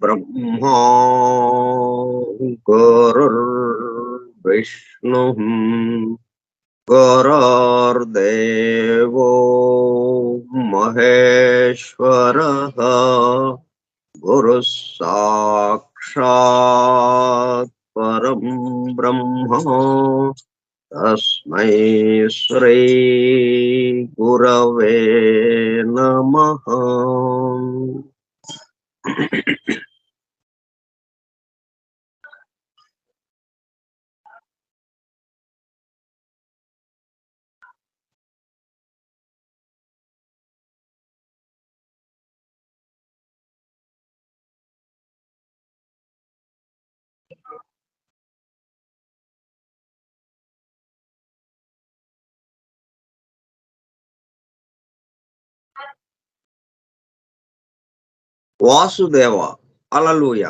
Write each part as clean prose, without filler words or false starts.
ब्रह्मा गुरुर्विष्णु गुरुर्देवो महेश्वरः गुरुः साक्षात् परं ब्रह्म तस्मै श्री गुरवे नमः. వాసుదేవ హల్లెలూయ.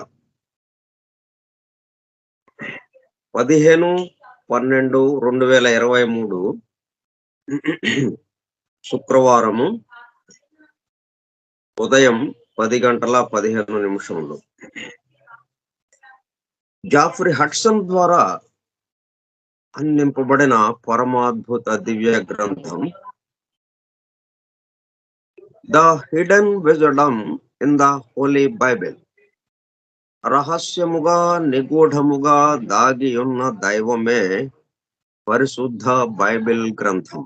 15/12/2023 శుక్రవారము ఉదయం 10:15 జాఫ్రీ హడ్సన్ ద్వారా అందింపబడిన పరమాద్భుత దివ్య గ్రంథం the hidden wisdom in the holy Bible. రహస్యముగా నిగూఢముగా దాగి ఉన్న దైవమే పరిశుద్ధ బైబిల్ గ్రంథం.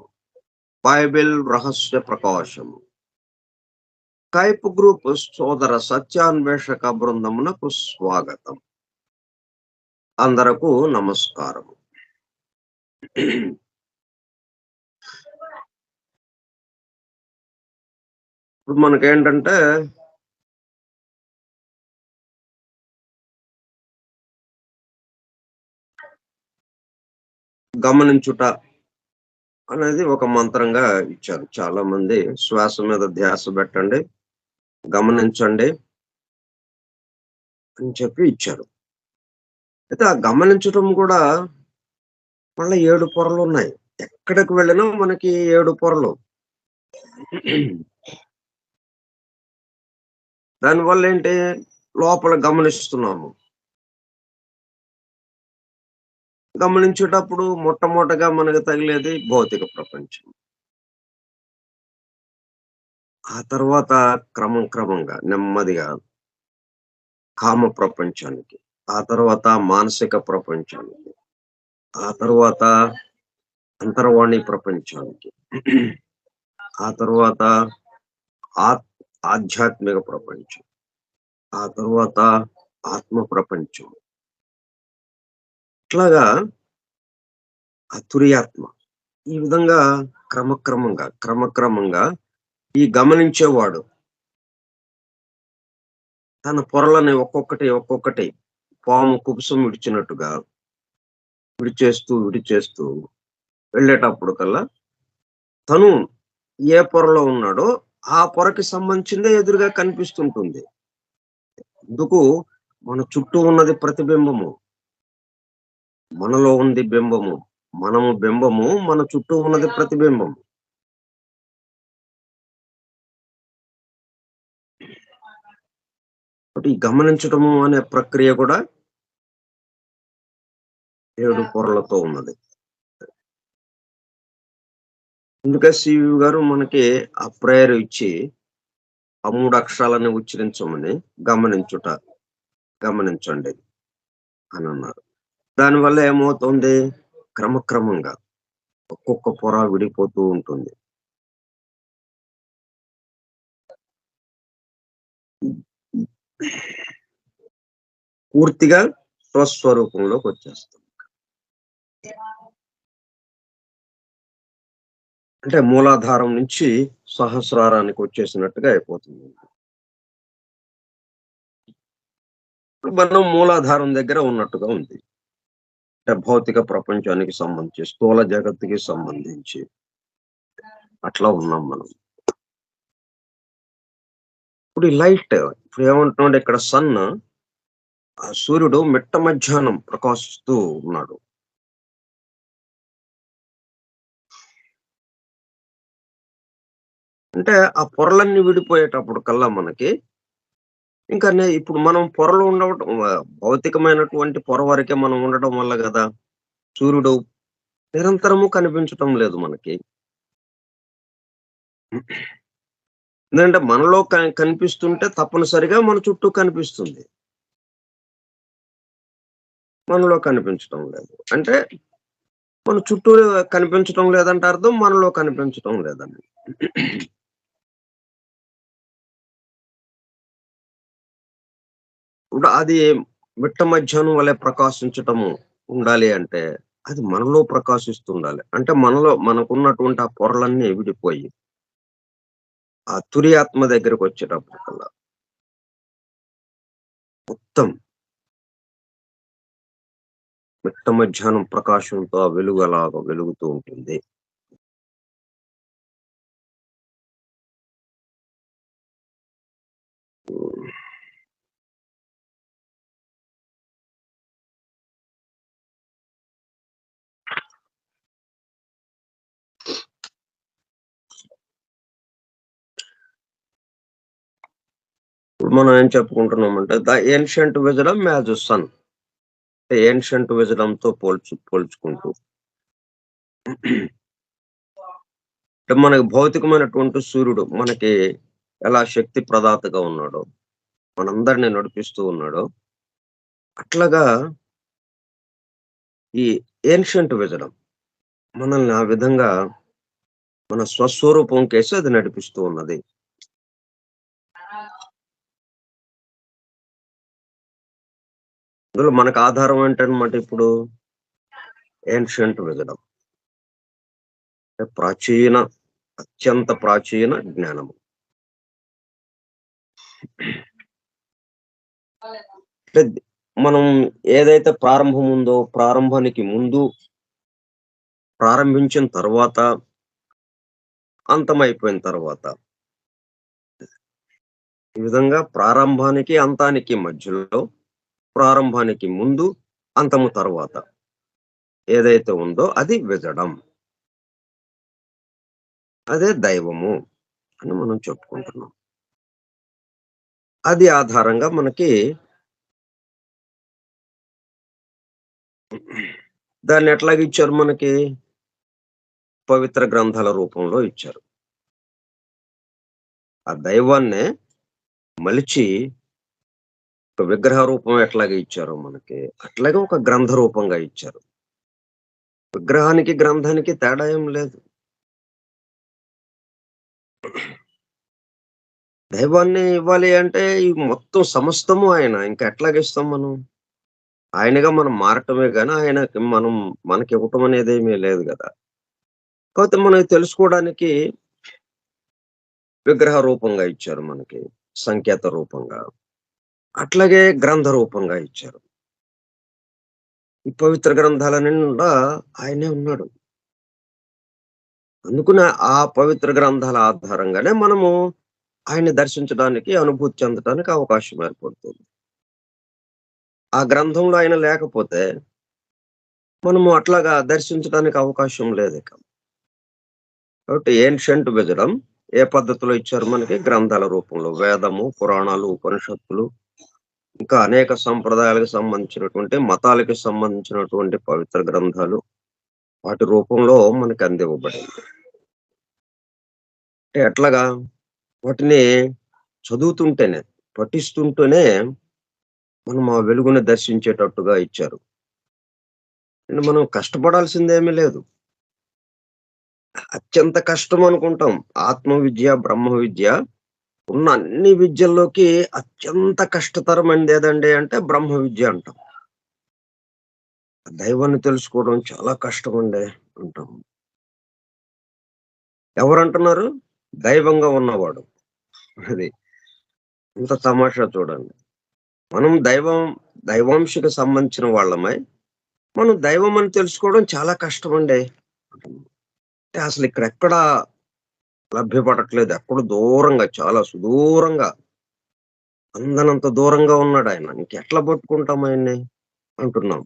బైబిల్ రహస్య ప్రకాశము. స్కైప్ గ్రూప్ సోదర సత్యాన్వేషక బృందమునకు స్వాగతం. అందరకు నమస్కారం. ఇప్పుడు మనకేంటంటే గమనించుట అనేది ఒక మంత్రంగా ఇచ్చారు. చాలా మంది శ్వాస మీద ధ్యాస పెట్టండి, గమనించండి అని చెప్పి ఇచ్చారు. అయితే ఆ గమనించటం కూడా మళ్ళీ 7 పొరలు ఉన్నాయి. ఎక్కడికి వెళ్ళినా మనకి 7 పొరలు. దానివల్ల ఏంటి, లోపల గమనిస్తున్నాము. గమనించేటప్పుడు మొట్టమొదటగా మనకు తగిలేది భౌతిక ప్రపంచం. ఆ తర్వాత క్రమంగా నెమ్మదిగా కామ ప్రపంచానికి, ఆ తర్వాత మానసిక ప్రపంచానికి, ఆ తర్వాత అంతర్వాణి ప్రపంచానికి, ఆ తర్వాత ఆధ్యాత్మిక ప్రపంచం, ఆ తర్వాత ఆత్మ ప్రపంచం, ఇట్లాగా తురియాత్మ. ఈ విధంగా క్రమక్రమంగా ఈ గమనించేవాడు తన పొరలని ఒక్కొక్కటి పాము కుబుసం విడిచినట్టుగా విడిచేస్తూ వెళ్ళేటప్పుడు కల్లా తను ఏ పొరలో ఉన్నాడో ఆ పొరకి సంబంధించిందే ఎదురుగా కనిపిస్తుంటుంది. ఎందుకు మన చుట్టూ ఉన్నది ప్రతిబింబము. మనలో ఉంది బింబము. మనము బింబము, మన చుట్టూ ఉన్నది ప్రతిబింబం. కాబట్టి ఈ గమనించటము అనే ప్రక్రియ కూడా 7 పొరలతో ఉన్నది. అందుకే సివి గారు మనకి ఆ ప్రేయర్ ఇచ్చి, ఆ 3 అక్షరాలని ఉచ్చరించమని గమనించుట, గమనించండి అనన్నారు. దానివల్ల ఏమవుతుంది? క్రమక్రమంగా ఒక్కొక్క పొర విడిపోతూ ఉంటుంది. పూర్తిగా స్వస్వరూపంలోకొచ్చేస్తాం. అంటే మూలాధారం నుంచి సహస్రారానికి వచ్చేసినట్టుగా అయిపోతుంది. ఇప్పుడు మనం మూలాధారం దగ్గర ఉన్నట్టుగా ఉంది. అంటే భౌతిక ప్రపంచానికి సంబంధించి, స్థూల జగత్తుకి సంబంధించి అట్లా ఉన్నాం మనం. ఇప్పుడు ఈ లైట్ ఇప్పుడు ఏమంటున్నాడు ఇక్కడ ఆ సూర్యుడు మిట్ట మధ్యాహ్నం ప్రకాశిస్తూ ఉన్నాడు. అంటే ఆ పొరలన్నీ విడిపోయేటప్పుడు కల్లా మనకి ఇంకా ఇప్పుడు మనం పొరలు ఉండవటం భౌతికమైనటువంటి పొర వరకే మనం ఉండటం వల్ల గదా! సూర్యుడు నిరంతరము కనిపించటం లేదు మనకి. ఎందుకంటే మనలో కనిపిస్తుంటే తప్పనిసరిగా మన చుట్టూ కనిపిస్తుంది. మనలో కనిపించటం లేదు. అంటే మన చుట్టూ కనిపించటం లేదంటే అర్థం మనలో కనిపించటం లేదని. ఇప్పుడు అది మిట్ట మధ్యాహ్నం వలె ప్రకాశించటము ఉండాలి అంటే, అది మనలో ప్రకాశిస్తుండాలి. అంటే మనలో మనకున్నటువంటి ఆ పొరలన్నీ విడిపోయి, ఆ తురియాత్మ దగ్గరకొచ్చేటప్పటికల్లా మొత్తం మిట్ట మధ్యాహ్నం ప్రకాశంతో ఆ వెలుగు అలాగా వెలుగుతూ ఉంటుంది. హ్మ్. ఇప్పుడు మనం ఏం చెప్పుకుంటున్నామంటే, the ancient wisdom as a sun. Ancient విజడమ్‌తో పోల్చుకుంటూ. అంటే మనకు భౌతికమైనటువంటి సూర్యుడు మనకి ఎలా శక్తి ప్రదాతగా ఉన్నాడో, మనందరిని నడిపిస్తూ ఉన్నాడో, అట్లాగా ఈ ఏన్షియంట్ విజడమ్ మనల్ని ఆ విధంగా మన స్వస్వరూపంకేసి అది నడిపిస్తూ ఉన్నది. అందులో మనకు ఆధారం ఏంటనమాట ఇప్పుడు? Ancient wisdom. అంటే అత్యంత ప్రాచీన జ్ఞానము. అంటే మనం ఏదైతే ప్రారంభం ఉందో, ప్రారంభానికి ముందు, ప్రారంభించిన తర్వాత, అంతమైపోయిన తర్వాత. ఈ విధంగా ప్రారంభానికి, అంతానికి మధ్యలో, ప్రారంభానికి ముందు, అంతము తర్వాత ఏదైతే ఉందో అది విజడం. అదే దైవము అని మనం చెప్పుకుంటున్నాం. అది ఆధారంగా మనకి దాన్ని ఎట్లాగిచ్చారు మనకి? పవిత్ర గ్రంథాల రూపంలో ఇచ్చారు. ఆ దైవాన్నే మలిచి ఒక విగ్రహ రూపం ఎట్లాగా ఇచ్చారో మనకి, అట్లాగే ఒక గ్రంథ రూపంగా ఇచ్చారు. విగ్రహానికి, గ్రంథానికి తేడా ఏం లేదు. దైవాన్ని ఇవ్వాలి అంటే ఈ మొత్తం సమస్తము ఆయన. ఇంక ఎట్లాగిస్తాం మనం? ఆయనగా మనం మారటమే గాని ఆయనకి మనకివ్వటం అనేదేమీ లేదు గదా! కాపోతే మనకి తెలుసుకోవడానికి విగ్రహ రూపంగా ఇచ్చారు మనకి. సంకేత రూపంగా. అట్లాగే గ్రంథ రూపంగా ఇచ్చారు. ఈ పవిత్ర గ్రంథాల నిండా ఆయనే ఉన్నాడు. అందుకనే ఆ పవిత్ర గ్రంథాల ఆధారంగానే మనము ఆయన్ని దర్శించడానికి, అనుభూతి చెందటానికి అవకాశం ఏర్పడుతుంది. ఆ గ్రంథంలో ఆయన లేకపోతే మనము అట్లాగా దర్శించడానికి అవకాశం లేదిక. కాబట్టి ఏన్షియంట్ విజడమ్ ఏ పద్ధతిలో ఇచ్చారు మనకి? గ్రంథాల రూపంలో. వేదము, పురాణాలు, ఉపనిషత్తులు, ఇంకా అనేక సంప్రదాయాలకు సంబంధించినటువంటి, మతాలకి సంబంధించినటువంటి పవిత్ర గ్రంథాలు వాటి రూపంలో మనకు అందివ్వబడింది. అంటే ఎట్లాగా? వాటిని చదువుతుంటేనే, పఠిస్తుంటేనే మనం ఆ వెలుగుని దర్శించేటట్టుగా ఇచ్చారు. అంటే మనం కష్టపడాల్సిందేమీ లేదు. అత్యంత కష్టం అనుకుంటాం. ఆత్మ విద్య, బ్రహ్మ విద్య ఉన్న అన్ని విద్యల్లోకి అత్యంత కష్టతరమైనది ఏదండి అంటే బ్రహ్మ విద్య అంటాం. దైవాన్ని తెలుసుకోవడం చాలా కష్టమండి అంటాం. ఎవరంటున్నారు? దైవంగా ఉన్నవాడు. అది. ఇంత తమాషా చూడండి. మనం దైవాంశకు సంబంధించిన వాళ్ళమై, మనం దైవం అని తెలుసుకోవడం చాలా కష్టమండి. అంటే అసలిక్కడెక్కడ లభ్యపడట్లేదు. ఎక్కడో దూరంగా, చాలా సుదూరంగా, అందనంత దూరంగా ఉన్నాడాయన. ఇంకెట్లా పట్టుకుంటాం ఆయన్ని అంటున్నాం.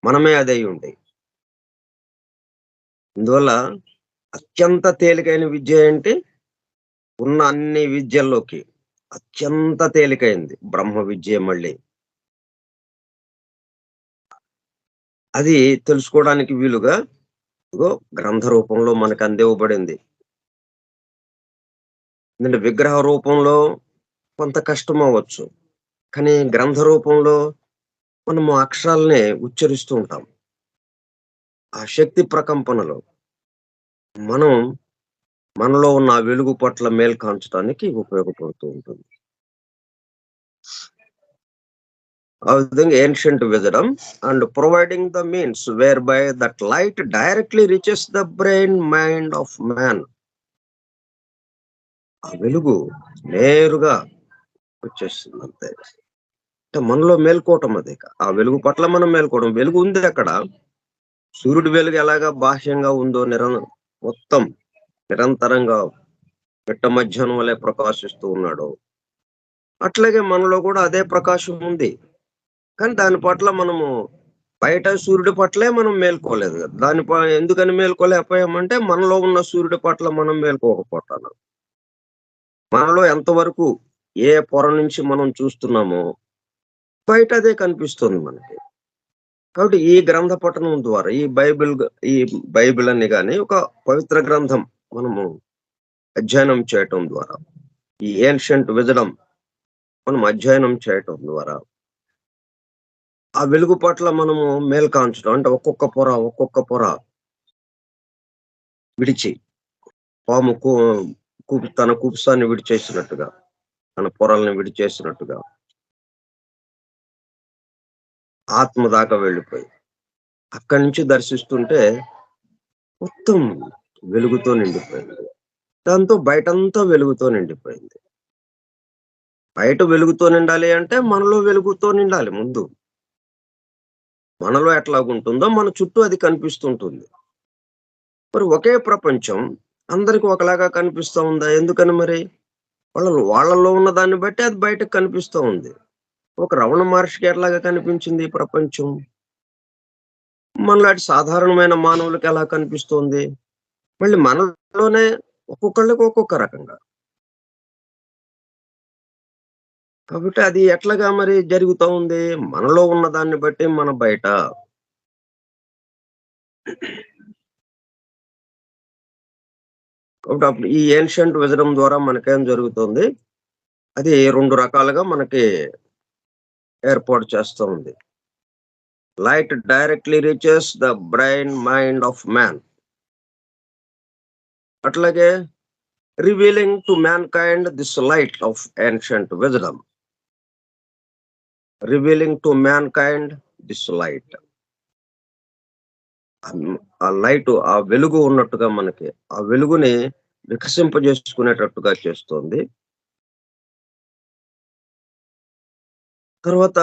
మనమే అదయ్యుండి. అందువల్ల అత్యంత తేలికైన విద్య ఏంటి? ఉన్న అన్ని విద్యల్లోకి అత్యంత తేలికైంది బ్రహ్మ విద్యే మళ్ళీ. అది తెలుసుకోవడానికి వీలుగా ఇదిగో గ్రంథ రూపంలో మనకు అందివ్వబడింది. ఎందుకంటే విగ్రహ రూపంలో కొంత కష్టమవ్వచ్చు. కానీ గ్రంథ రూపంలో మనము అక్షరాల్ని ఉచ్చరిస్తూ ఉంటాం. ఆ శక్తి ప్రకంపనలో మనం మనలో ఉన్న ఆ వెలుగు పట్ల మేలు కాంచటానికి ఉపయోగపడుతూ ఉంటుంది. ఆ విధంగా ancient wisdom and providing the means wear by that light directly reaches the brain, mind of man. ఆ వెలుగు నేరుగా వచ్చేస్తుంది అంతే. అంటే మనలో మేల్కోవటం అదిక. ఆ వెలుగు పట్ల మనం మేల్కోవడం. వెలుగు ఉంది అక్కడ. సూర్యుడి వెలుగు ఎలాగా బాహ్యంగా ఉందో మొత్తం నిరంతరంగా మిట్ట మధ్యాహ్నం వలె ప్రకాశిస్తూ ఉన్నాడో, అట్లాగే మనలో కూడా అదే ప్రకాశం ఉంది. కానీ దాని పట్ల మనము బయట సూర్యుడి పట్లే మనం మేల్కోలేదు గదా! ఎందుకని మేల్కోలేకపోయామంటే మనలో ఉన్న సూర్యుడి పట్ల మనం మేల్కోకపోవటాన. మనలో ఎంతవరకు ఏ పొర నుంచి మనం చూస్తున్నామో బయట అదే కనిపిస్తుంది మనకి. కాబట్టి ఈ గ్రంథ పఠనం ద్వారా ఈ బైబిల్ అని గాని ఒక పవిత్ర గ్రంథం మనము అధ్యయనం చేయటం ద్వారా, ఈ ఏన్షియంట్ విజడమ్ మనం అధ్యయనం చేయటం ద్వారా, ఆ వెలుగు పట్ల మనము మేలు కాంచడం. అంటే ఒక్కొక్క పొర విడిచి పాము తన కుబుసాన్ని విడిచేసినట్టుగా, తన పొరల్ని విడిచేసినట్టుగా ఆత్మ దాకా వెళ్ళిపోయి, అక్కడి నుంచి దర్శిస్తుంటే మొత్తం వెలుగుతో నిండిపోయింది. దాంతో బయటంతా వెలుగుతో నిండిపోయింది. బయట వెలుగుతో నిండాలి అంటే మనలో వెలుగుతో నిండాలి ముందు. మనలో ఎట్లాగుంటుందో మన చుట్టూ అది కనిపిస్తుంటుంది. మరి ఒకే ప్రపంచం అందరికి ఒకలాగా కనిపిస్తా ఉందా? ఎందుకని మరి? వాళ్ళలో ఉన్న దాన్ని బట్టి అది బయటకు కనిపిస్తూ ఉంది. ఒక రమణ మహర్షికి ఎట్లాగా కనిపించింది ఈ ప్రపంచం? మనలాంటి సాధారణమైన మానవులకి ఎలా కనిపిస్తోంది? మళ్ళీ మనలోనే ఒక్కొక్కళ్ళకి ఒక్కొక్క రకంగా. కాబట్టి అది ఎట్లాగా మరి జరుగుతా ఉంది? మనలో ఉన్న దాన్ని బట్టి మన బయట. కాబట్టి అప్పుడు ఈ ఏన్షియంట్ విజడమ్ ద్వారా మనకేం జరుగుతుంది? అది 2 రకాలుగా మనకి ఏర్పాటు చేస్తూ ఉంది. Light directly reaches the brain, mind of man. అట్లాగే revealing to mankind this light of ancient wisdom. Revealing to mankind this light. ఆ లైటు, ఆ వెలుగు ఉన్నట్టుగా మనకి, ఆ వెలుగుని వికసింపజేసుకునేటట్టుగా చేస్తోంది. తర్వాత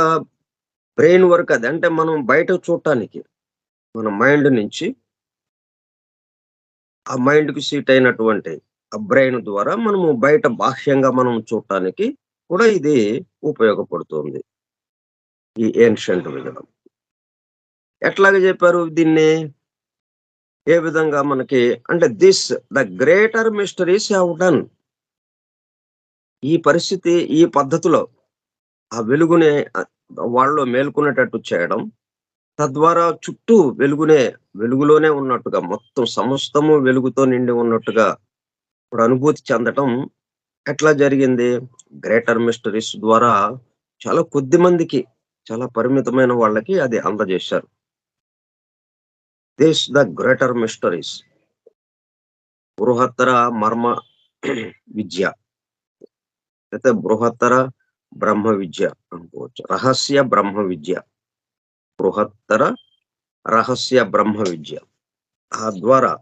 బ్రెయిన్ వర్క్ అది. అంటే మనం బయట చూడటానికి, మన మైండ్ నుంచి ఆ మైండ్‌కి సీట్ అయినటువంటి ఆ బ్రెయిన్ ద్వారా మనము బయట బాహ్యంగా మనం చూడటానికి కూడా ఇది ఉపయోగపడుతుంది. ఈ ఏన్షియంట్ విధానం. ఎట్లాగ చెప్పారు దీన్ని? ఏ విధంగా మనకి అంటే the greater mysteries have done. ఈ పరిస్థితి, ఈ పద్ధతిలో ఆ వెలుగుని వాళ్ళలో మేల్కొనేటట్టు చేయడం. తద్వారా చుట్టూ వెలుగులోనే ఉన్నట్టుగా మొత్తం సమస్తము వెలుగుతో నిండి ఉన్నట్టుగా ఇప్పుడు అనుభూతి చెందటం ఎట్లా జరిగింది? గ్రేటర్ మిస్టరీస్ ద్వారా చాలా కొద్ది మందికి, చాలా పరిమితమైన వాళ్ళకి అది అందజేశారు. The greater mysteries. బృహత్తర మర్మ విద్య. అయితే బృహత్తర బ్రహ్మ విద్య అనుకోవచ్చు. రహస్య బ్రహ్మ విద్య. బృహత్తర రహస్య బ్రహ్మ విద్య. ఆ ద్వారా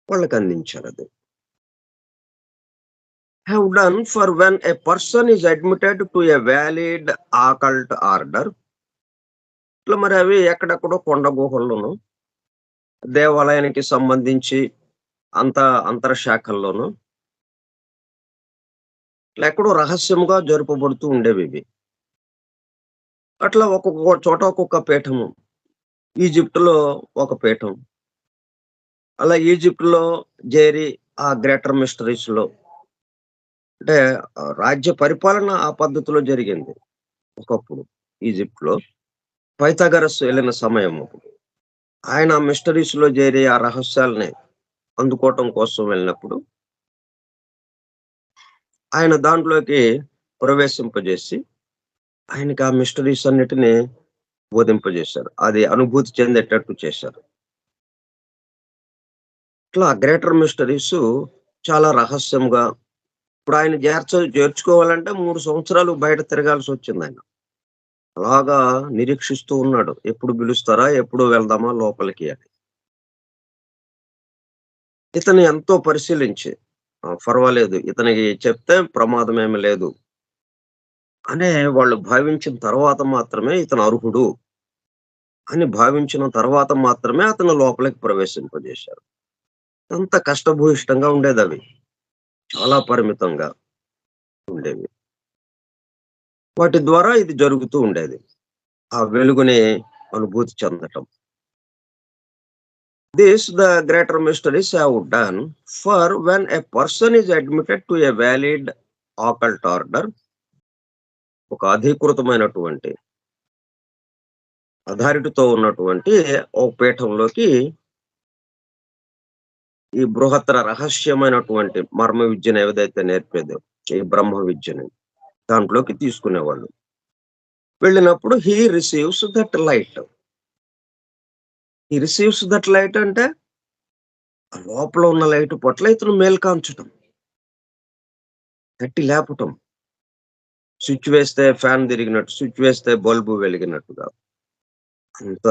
వాళ్ళకందించారది. Have done for when a person is admitted to a valid occult order. ఇట్లా మరి అవి ఎక్కడెక్కడో కొండ గుహల్లోను, దేవాలయానికి సంబంధించి అంతరశాఖల్లోను ఇట్లా ఎక్కడో రహస్యముగా జరుపబడుతూ ఉండేవివి. అట్లా ఒక్కొక్క చోట ఒక్కొక్క పీఠము. ఈజిప్ట్‌లో ఒక పీఠం. అలా ఈజిప్ట్‌లో జేరి ఆ గ్రేటర్ మిస్టరీస్‌లో అంటే రాజ్య పరిపాలన ఆ పద్ధతిలో జరిగింది ఒకప్పుడు ఈజిప్ట్‌లో. పైథాగరస్ ఎళ్ళిన సమయం అప్పుడు. ఆయన మిస్టరీస్‌లో జేరి ఆ రహస్యాల్ని అందుకోవటం కోసం వెళ్ళినప్పుడు, ఆయన దాంట్లోకి ప్రవేశింపజేసి, ఆయనకి ఆ మిస్టరీస్ అన్నిటిని బోధింపజేశారు. అది అనుభూతి చెందేటట్టు చేశారు. ఇట్లా గ్రేటర్ మిస్టరీసు చాలా రహస్యంగా ఇప్పుడు ఆయన చేర్చుకోవాలంటే 3 సంవత్సరాలు బయట తిరగాల్సొచ్చిందాయన. అలాగా నిరీక్షిస్తూ ఉన్నాడు. ఎప్పుడు పిలుస్తారా? ఎప్పుడు వెళ్దామా లోపలికి అని. ఇతను ఎంతో పరిశీలించి పర్వాలేదు ఇతనికి చెప్తే ప్రమాదమేమి లేదు అనే వాళ్ళు భావించిన తర్వాత మాత్రమే ఇతను అర్హుడు అని భావించిన తర్వాత మాత్రమే అతను లోపలికి ప్రవేశింపజేశారు. అంత కష్టభూయిష్టంగా ఉండేదవి. చాలా పరిమితంగా ఉండేవి. వాటి ద్వారా ఇది జరుగుతూ ఉండేది. ఆ వెలుగుని అనుభూతి చెందటం. The greater mysteries have done for when a person is admitted to a valid occult order. ఒక అధీకృతమైనటువంటి అథారిటీతో ఉన్నటువంటి ఒక పీఠంలోకి ఈ బృహత్తర రహస్యమైనటువంటి మర్మ విద్యను ఏదైతే నేర్పేదో ఈ బ్రహ్మ విద్యని దాంట్లోకి తీసుకునేవాళ్ళు. వెళ్ళినప్పుడు he receives that light. He receives that light అంటే ఆ లోపల ఉన్న లైట్ పట్ల ఇతను మేల్కాంచటం, తట్టి లేపటం. స్విచ్ వేస్తే ఫ్యాన్ తిరిగినట్టు, స్విచ్ వేస్తే బల్బు వెలిగినట్టుగా. అంత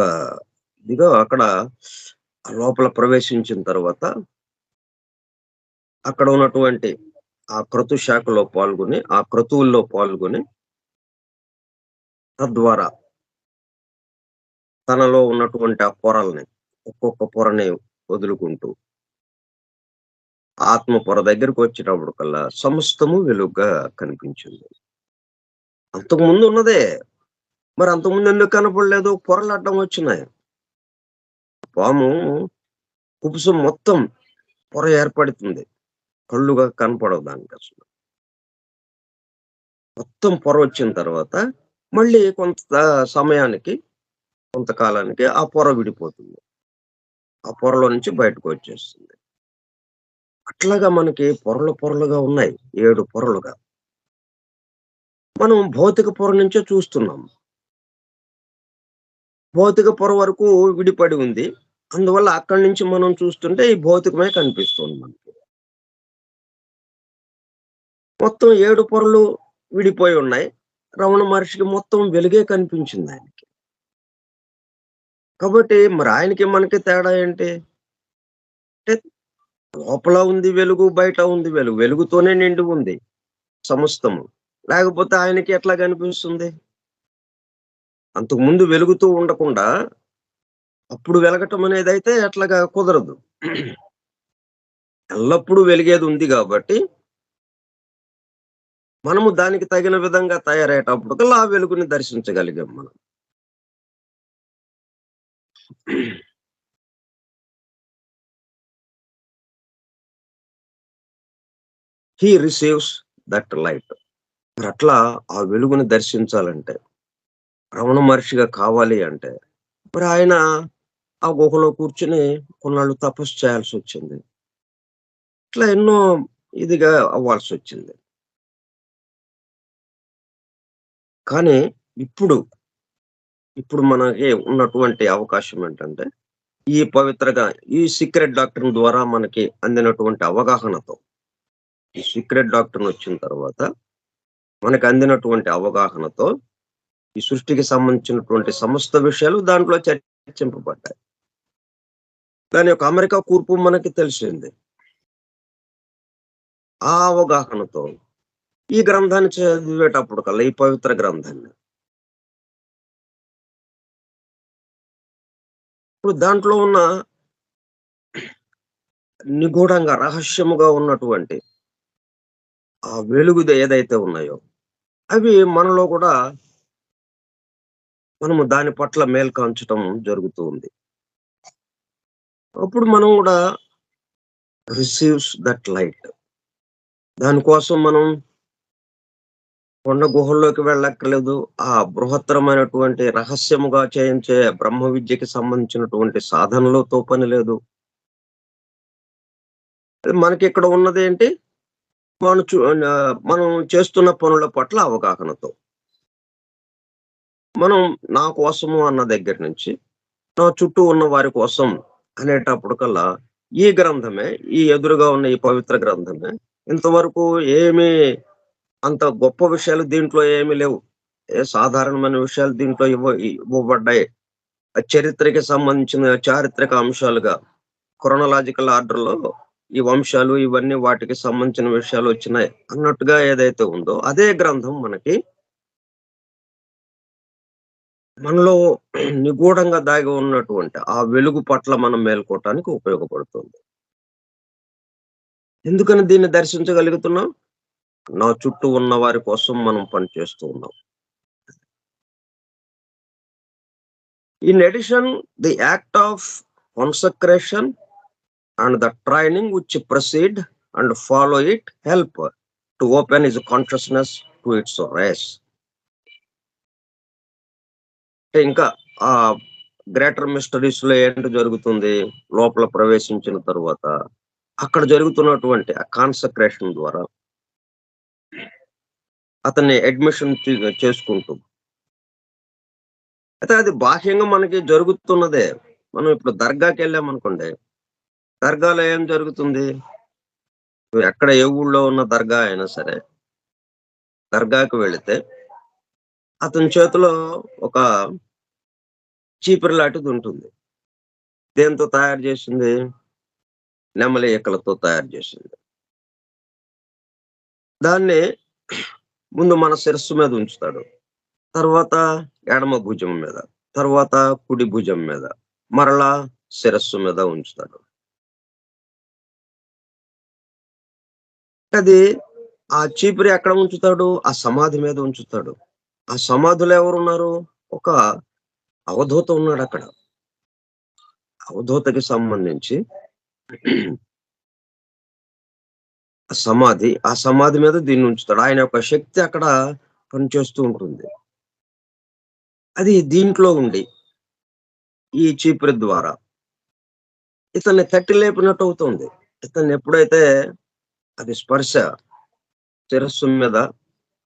ఇదిగా అక్కడ లోపల ప్రవేశించిన తర్వాత అక్కడ ఉన్నటువంటి ఆ క్రతు శాఖలో పాల్గొని, ఆ క్రతువుల్లో పాల్గొని తద్వారా తనలో ఉన్నటువంటి ఆ పొరల్ని, ఒక్కొక్క పొరని వదులుకుంటూ ఆత్మ పొర దగ్గరికొచ్చేటప్పటికల్లా సమస్తము వెలుగ్గా కనిపించింది. అంతకుముందు ఉన్నదే. మరి అంతకుముందు ఎందుకు కనపడలేదు? పొరలు అడ్డం వచ్చినాయి. పాము కుబుసం మొత్తం పొర ఏర్పడుతుంది. కళ్ళుగా కనపడవు దానికసలు. మొత్తం పొర వచ్చిన తర్వాత మళ్ళీ కొంత సమయానికి, కొంతకాలానికి ఆ పొర విడిపోతుంది. ఆ పొరలో నుంచి బయటకొచ్చేస్తుంది. అట్లాగా మనకి పొరలు పొరలుగా ఉన్నాయి. 7 పొరలుగా. మనం భౌతిక పొర నుంచే చూస్తున్నాం. భౌతిక పొర వరకు విడిపడి ఉంది. అందువల్ల అక్కడి నుంచి మనం చూస్తుంటే ఈ భౌతికమే కనిపిస్తుంది మనకి. మొత్తం 7 పొరలు విడిపోయి ఉన్నాయి. రమణ మహర్షికి మొత్తం వెలుగే కనిపించిందాయనకి. కాబట్టి మరి ఆయనకి మనకి తేడా ఏంటి? అంటే లోపల ఉంది వెలుగు, బయట ఉంది వెలుగు. వెలుగుతోనే నిండి ఉంది సమస్తము. లేకపోతే ఆయనకి ఎట్లా కనిపిస్తుంది? అంతకుముందు వెలుగుతూ ఉండకుండా అప్పుడు వెలగటం అనేదైతే అట్లాగా కుదరదు. ఎల్లప్పుడూ వెలిగేది ఉంది కాబట్టి, మనము దానికి తగిన విధంగా తయారయ్యేటప్పటికల్లా ఆ వెలుగుని దర్శించగలిగాం మనం. హి రిసీవ్స్ దట్ లైట్. మరట్లా ఆ వెలుగుని దర్శించాలంటే, రమణ మహర్షిగా కావాలి అంటే, మరి ఆయన ఆ గుహలో కూర్చొని కొన్నాళ్ళు తపస్సు చేయాల్సొచ్చింది. ఇట్లా ఎన్నో ఇదిగా అవ్వాల్సొచ్చింది. కానీ ఇప్పుడు, ఇప్పుడు మనకి ఉన్నటువంటి అవకాశం ఏంటంటే, ఈ పవిత్రగా ఈ సీక్రెట్ డాక్టర్‌ని ద్వారా మనకి అందినటువంటి అవగాహనతో, ఈ సీక్రెట్ డాక్టర్‌నొచ్చిన తర్వాత మనకు అందినటువంటి అవగాహనతో, ఈ సృష్టికి సంబంధించినటువంటి సమస్త విషయాలు దాంట్లో చర్చింపబడ్డాయి. దాని యొక్క అమెరికా కూర్పు మనకి తెలిసింది. ఆ అవగాహనతో ఈ గ్రంథాన్ని చదివేటప్పటికల్లా, ఈ పవిత్ర గ్రంథాన్ని, ఇప్పుడు దాంట్లో ఉన్న నిగూఢంగా, రహస్యముగా ఉన్నటువంటి ఆ వెలుగుది ఏదైతే ఉన్నాయో, అవి మనలో కూడా మనము దాని పట్ల మేల్కాంచటం జరుగుతూ ఉంది. అప్పుడు మనం గూడా రిసీవ్స్ దట్ లైట్. దానికోసం మనం కొండ గుహల్లోకి వెళ్ళక్కర్లేదు. ఆ బృహత్తరమైనటువంటి రహస్యముగా చేయించే బ్రహ్మ విద్యకి సంబంధించినటువంటి సాధనలతో పని లేదు. మనకిక్కడ ఉన్నదేంటి? మనం చేస్తున్న పనుల పట్ల అవగాహనతో. మనం నా కోసము అన్న దగ్గర నుంచి, నా చుట్టూ ఉన్న వారి కోసం అనేటప్పటికల్లా, ఈ గ్రంథమే, ఈ ఎదురుగా ఉన్న ఈ పవిత్ర గ్రంథమే ఇంతవరకు ఏమీ అంత గొప్ప విషయాలు దీంట్లో ఏమి లేవు. సాధారణమైన విషయాలు దీంట్లో ఇవ్వబడ్డాయి. చరిత్రకి సంబంధించిన చారిత్రక అంశాలుగా క్రోనలాజికల్ ఆర్డర్‌లో ఈ వంశాలు ఇవన్నీ వాటికి సంబంధించిన విషయాలొచ్చినాయి అన్నట్టుగా ఏదైతే ఉందో, అదే గ్రంథం మనకి మనలో నిగూఢంగా దాగి ఉన్నటువంటి ఆ వెలుగు పట్ల మనం మేల్కోవటానికి ఉపయోగపడుతుంది. ఎందుకని దీన్ని దర్శించగలుగుతున్నాం? నా చుట్టూ ఉన్న వారి కోసం మనం పనిచేస్తూ ఉన్నాం. In addition, the act of consecration and the training which precede and follow it help to open his consciousness to its race. ఇంకా ఆ గ్రేటర్ మిస్టరీస్‌లో ఏంటి జరుగుతుంది? లోపల ప్రవేశించిన తరువాత, అక్కడ జరుగుతున్నటువంటి ఆ కాన్సక్రేషన్ ద్వారా అతన్ని అడ్మిషన్ చేసుకుంటూ, అయితే అది బాహ్యంగా మనకి జరుగుతున్నదే. మనం ఇప్పుడు దర్గాకెళ్ళామనుకోండి, దర్గాలో ఏం జరుగుతుంది? నువ్వు ఎక్కడ ఏ ఊళ్ళో ఉన్న దర్గా అయినా సరే, దర్గాకి వెళితే అతని చేతిలో ఒక చీపురు లాంటిదుంటుంది. దేనితో తయారు చేసింది? నెమలి ఈకలతో తయారు చేసింది. దాన్ని ముందు మన శిరస్సు మీద ఉంచుతాడు. తర్వాత ఎడమ భుజం మీద, తర్వాత కుడి భుజం మీద, మరలా శిరస్సు మీద ఉంచుతాడు. అది ఆ చీపురు ఎక్కడ ఉంచుతాడు? ఆ సమాధి మీద ఉంచుతాడు. ఆ సమాధిలో ఎవరున్నారు? ఒక అవధూత ఉన్నాడక్కడ. అవధూతకి సంబంధించి సమాధి, ఆ సమాధి మీద దీన్నుంచుతాడు. ఆయన యొక్క శక్తి అక్కడ పనిచేస్తూ ఉంటుంది. అది దీంట్లో ఉండి, ఈ చీపురు ద్వారా ఇతన్ని తట్టి లేపినట్టవుతుంది. ఇతన్ని ఎప్పుడైతే అది స్పర్శ శిరస్సు మీద,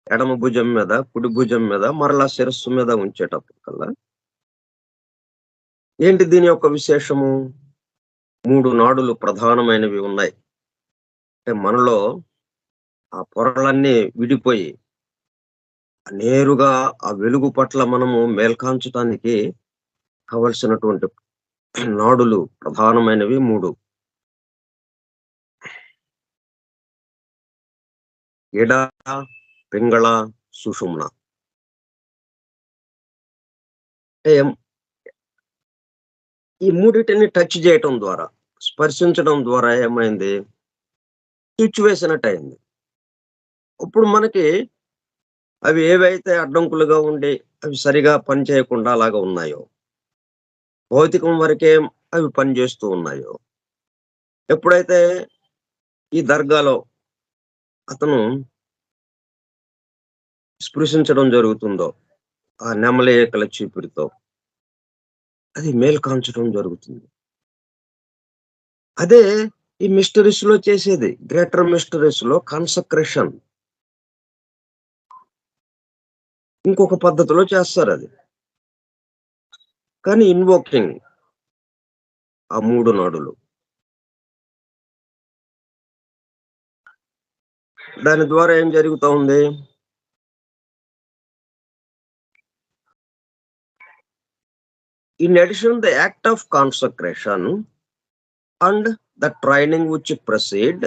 ఎడమ భుజం మీద, కుడి భుజం మీద, మరలా శిరస్సు మీద ఉంచేటప్పటికల్లా ఏంటి దీని యొక్క విశేషము? 3 నాడులు ప్రధానమైనవి ఉన్నాయి. అంటే మనలో ఆ పొరలన్నీ విడిపోయి, నేరుగా ఆ వెలుగు పట్ల మనము మేల్కాంచటానికి కావలసినటువంటి నాడులు ప్రధానమైనవి 3. ఎడ, పింగళ, సుషుమ్న. అంటే ఈ మూడిటిని టచ్ చేయటం ద్వారా, స్పర్శించడం ద్వారా ఏమైంది? తుడిచివేసినట్టయింది. ఇప్పుడు మనకి అవి ఏవైతే అడ్డంకులుగా ఉండి, అవి సరిగా పని చేయకుండా అలాగా ఉన్నాయో, భౌతికం వరకే అవి పనిచేస్తూ ఉన్నాయో, ఎప్పుడైతే ఈ దర్గాలో అతను స్పృశించడం జరుగుతుందో, ఆ నెమలి ఈకల చీపిరితో, అది మేలు కాంచడం జరుగుతుంది. అదే ఈ మిస్టరీస్‌లో చేసేది. గ్రేటర్ మిస్టరీస్‌లో కాన్సక్రేషన్ ఇంకొక పద్ధతిలో చేస్తారది. కానీ ఇన్వోకింగ్ ఆ 3 నాడులు. దాని ద్వారా ఏం జరుగుతా ఉంది? In addition the act of consecration and the training which proceed,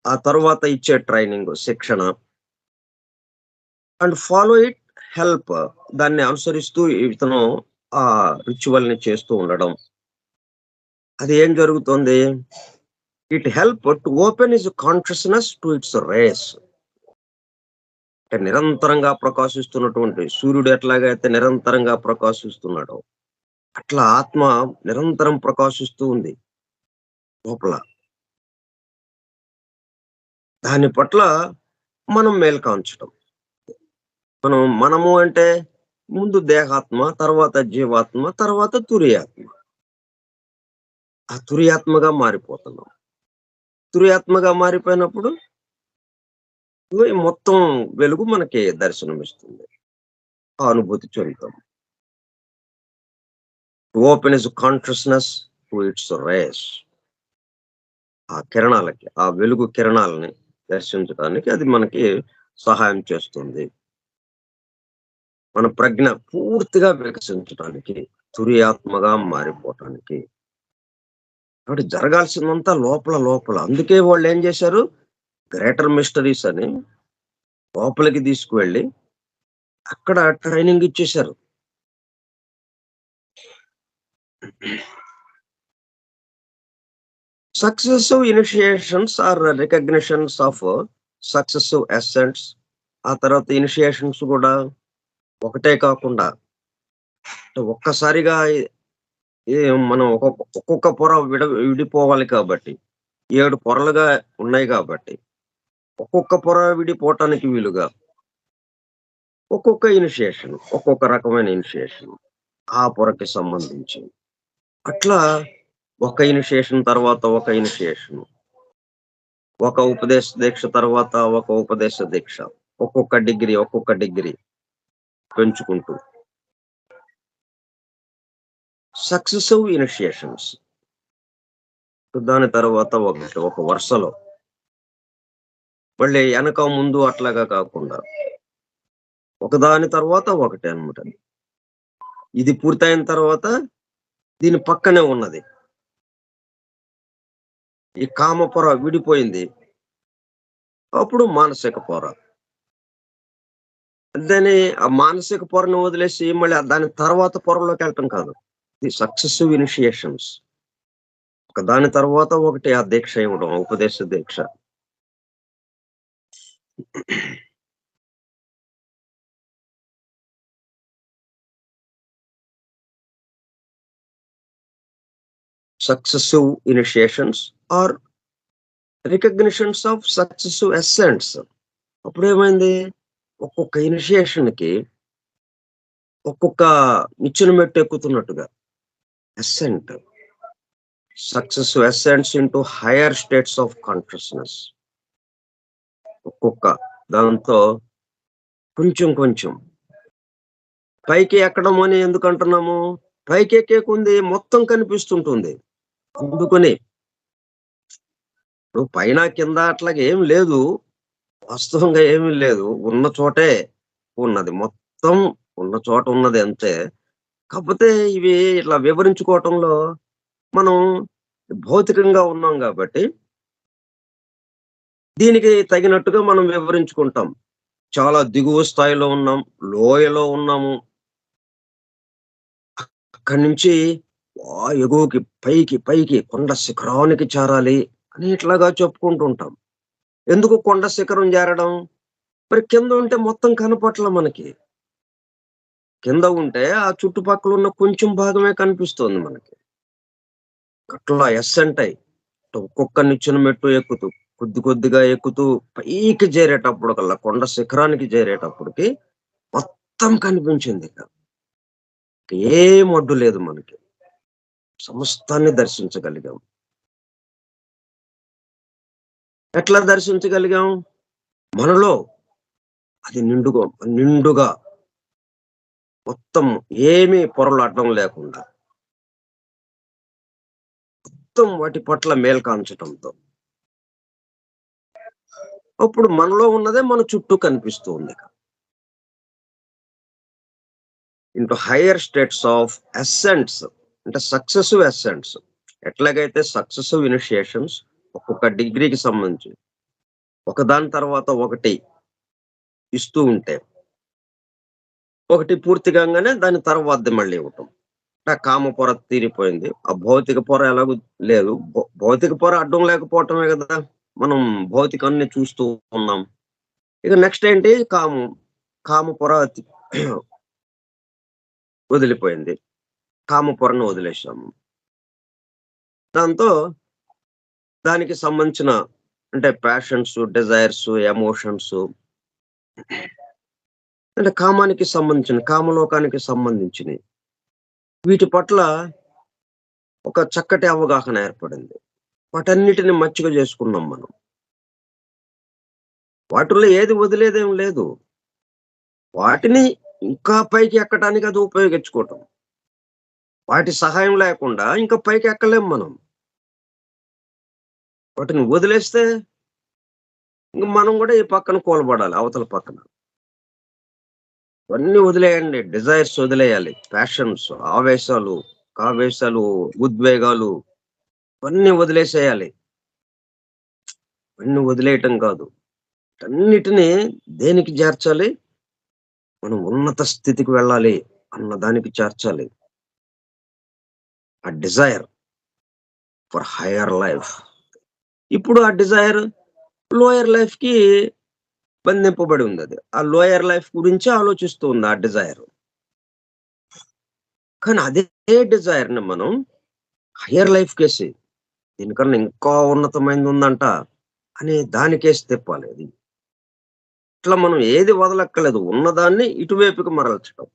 ఆ తరువాత ఇచ్చే ట్రైనింగ్, శిక్షణ అండ్ ఫాలో ఇట్ హెల్ప్, దాన్ని అనుసరిస్తూ ఇతను ఆ రిచువల్‌ని చేస్తూ ఉండడం. అది ఏం జరుగుతుంది? It help to open his consciousness to its rays. అంటే నిరంతరంగా ప్రకాశిస్తున్నటువంటి సూర్యుడు ఎట్లాగైతే నిరంతరంగా ప్రకాశిస్తున్నాడో, అట్లా ఆత్మ నిరంతరం ప్రకాశిస్తూ ఉంది లోపల. దాని పట్ల మనం మేలు కాంచటం. మనము అంటే ముందు దేహాత్మ, తర్వాత జీవాత్మ, తర్వాత తురియాత్మ. ఆ తురియాత్మగా మారిపోతున్నాం. తురియాత్మగా మారిపోయినప్పుడు ఈ మొత్తం వెలుగు మనకి దర్శనమిస్తుంది. ఆ అనుభూతి చెందుతాం. To open his consciousness to its rays. ఆ కిరణాలకి, ఆ వెలుగు కిరణాలని దర్శించడానికి అది మనకి సహాయం చేస్తుంది. మన ప్రజ్ఞ పూర్తిగా వికసించటానికి, తురియాత్మగా మారిపోవటానికి. కాబట్టి జరగాల్సిందంతా లోపల లోపల. అందుకే వాళ్ళేం జేశారు, గ్రేటర్ మిస్టరీస్ అని లోపలికి తీసుకువెళ్ళి, అక్కడ ట్రైనింగ్ ఇచ్చేశారు. Successive initiations or recognitions of successive ascents. ఆ తర్వాత ఇనిషియేషన్స్ గూడా ఒకటే కాకుండా, అంటే ఒక్కసారిగా ఈ మనం ఒక్కొక్క పొర విడిపోవాలి కాబట్టి, 7 పొరలుగా ఉన్నాయి గాబట్టి, ఒక్కొక్క పొర విడిపోవటానికి వీలుగా, ఒక్కొక్క ఇనిషియేషన్, ఒక్కొక్క రకమైన ఇనిషియేషన్ ఆ పొరకి సంబంధించి. అట్లా ఒక ఇనిషియేషన్ తర్వాత ఒక ఇనిషియేషన్. ఒక ఉపదేశ దీక్ష తర్వాత ఒక ఉపదేశ దీక్ష. ఒక్కొక్క డిగ్రీ పెంచుకుంటూ. Successive initiations. దాని తర్వాత ఒకటి, ఒక వరుసలో. మళ్ళీ ఎనక, ముందు అట్లాగా కాకుండా, ఒకదాని తర్వాత ఒకటి అన్నమాట. ఇది పూర్తయిన తర్వాత దీని పక్కనే ఉన్నది. ఈ కామ పొర విడిపోయింది. అప్పుడు మానసిక పొర. దాని ఆ మానసిక పొరను వదిలేసి మళ్ళీ దాని తర్వాత పొరలోకెళ్ళటం కాదు. ఇది సక్సెసివ్ ఇనిషియేషన్స్. ఒకదాని తర్వాత ఒకటి ఆ దీక్ష ఇవ్వడం, ఉపదేశ దీక్ష. Successive initiations or recognitions of successive ascents. అప్పుడేమైంది? ఒక్కొక్క ఇనిషియేషన్‌కి ఒక్కొక్క నిచ్చెన మెట్టు ఎక్కుతున్నట్టుగా. Ascent. Successive ascents into higher states of consciousness. ఒక్కొక్క దాంతో కొంచెం కొంచెం పైకి ఎక్కడం అని ఎందుకంటున్నాము? పైకెక్కే కొంది మొత్తం కనిపిస్తుంటుంది. అందుకని. ఇప్పుడు పైన, కింద అట్లాగా ఏమి లేదు. వాస్తవంగా ఏమీ లేదు. ఉన్న చోటే ఉన్నది. మొత్తం ఉన్న చోట ఉన్నది అంతే. కాకపోతే ఇవి ఇట్లా వివరించుకోవటంలో మనం భౌతికంగా ఉన్నాం గాబట్టి, దీనికి తగినట్టుగా మనం వివరించుకుంటాం. చాలా దిగువ స్థాయిలో ఉన్నాం. లోయలో ఉన్నాము. అక్కడి నుంచి ఎగువకి, పైకి కొండ శిఖరానికి చేరాలి అని ఇట్లాగా చెప్పుకుంటుంటాం. ఎందుకు కొండ శిఖరం చేరడం? మరి కింద ఉంటే మొత్తం కనపట్ల మనకి. కింద ఉంటే ఆ చుట్టుపక్కల ఉన్న కొంచెం భాగమే కనిపిస్తోంది మనకి. అట్లా ఎస్సెంటాయి. ఒక్కొక్క నిచ్చెన మెట్టు ఎక్కుతూ, కొద్ది కొద్దిగా ఎక్కుతూ పైకి చేరేటప్పటికల్లా కొండ శిఖరానికి చేరేటప్పటికి మొత్తం కనిపించిందిక. ఏం అడ్డు లేదు మనకి. సమస్తాన్ని దర్శించగలిగాం. ఎట్లా దర్శించగలిగాం? మనలో అది నిండుగా మొత్తం ఏమీ పొరలు అడ్డం లేకుండా, మొత్తం వాటి పట్ల మేల్కాంచటంతో. అప్పుడు మనలో ఉన్నదే మన చుట్టూ కనిపిస్తూ ఉందిక. ఇంటూ హైయర్ స్టేట్స్ ఆఫ్ అసెంట్స్ అంటే సక్సెసివ్ అసెంట్స్. ఎట్లాగైతే సక్సెసివ్ ఇనిషియేషన్స్ ఒక్కొక్క డిగ్రీకి సంబంధించి ఒకదాని తర్వాత ఒకటి ఇస్తూ ఉంటే, ఒకటి పూర్తి కాంగానే దాని తర్వాతది మళ్ళీ ఇవ్వటం. ఆ కామ పొర తీరిపోయింది. ఆ భౌతిక పొర ఎలాగూ లేదు. భౌతిక పొర అడ్డం లేకపోవటమే గదా! మనం భౌతికాన్ని చూస్తూ ఉన్నాం. ఇక నెక్స్ట్ ఏంటి? కామ పొర వదిలిపోయింది. కామ పొరను వదిలేసాము. దాంతో దానికి సంబంధించిన అంటే ప్యాషన్స్, డిజైర్స్, ఎమోషన్స్ అంటే కామానికి సంబంధించిన, కామలోకానికి సంబంధించినయి. వీటి పట్ల ఒక చక్కటి అవగాహన ఏర్పడింది. వాటన్నిటిని మచ్చిక చేసుకున్నాం మనం. వాటిల్లో ఏది వదిలేదేం లేదు. వాటిని ఇంకా పైకి ఎక్కటానికి అది ఉపయోగించుకోవటం. వాటి సహాయం లేకుండా ఇంకా పైకి ఎక్కలేం మనం. వాటిని వదిలేస్తే ఇంక మనం గూడా ఈ పక్కన కూలబడాలి అవతల పక్కన. ఇవన్నీ వదిలేయండి. డిజైర్స్ వదిలేయాలి. ప్యాషన్స్, కావేశాలు, ఉద్వేగాలు ఇవన్నీ వదిలేసేయాలి. ఇవన్నీ వదిలేయటం కాదు. వీటన్నిటిని దేనికి చేర్చాలి? మనం ఉన్నత స్థితికి వెళ్ళాలి అన్న దానికి చేర్చాలి. ఆ డిజైర్ ఫర్ హైయర్ లైఫ్. ఇప్పుడు ఆ డిజైర్ లోయర్ లైఫ్‌కి బంధింపబడి ఉందది. ఆ లోయర్ లైఫ్ గురించే ఆలోచిస్తూ ఉంది ఆ డిజైర్. కానీ అదే డిజైర్‌ని మనం హైయర్ లైఫ్‌కేసి దీనికన్నా ఇంకా ఉన్నతమైనది ఉందంట అని దానికేసి తిప్పాలి అది. ఇట్లా మనం ఏది వదలక్కర్లేదు. ఉన్నదాన్ని ఇటువైపుకి మరల్చటం.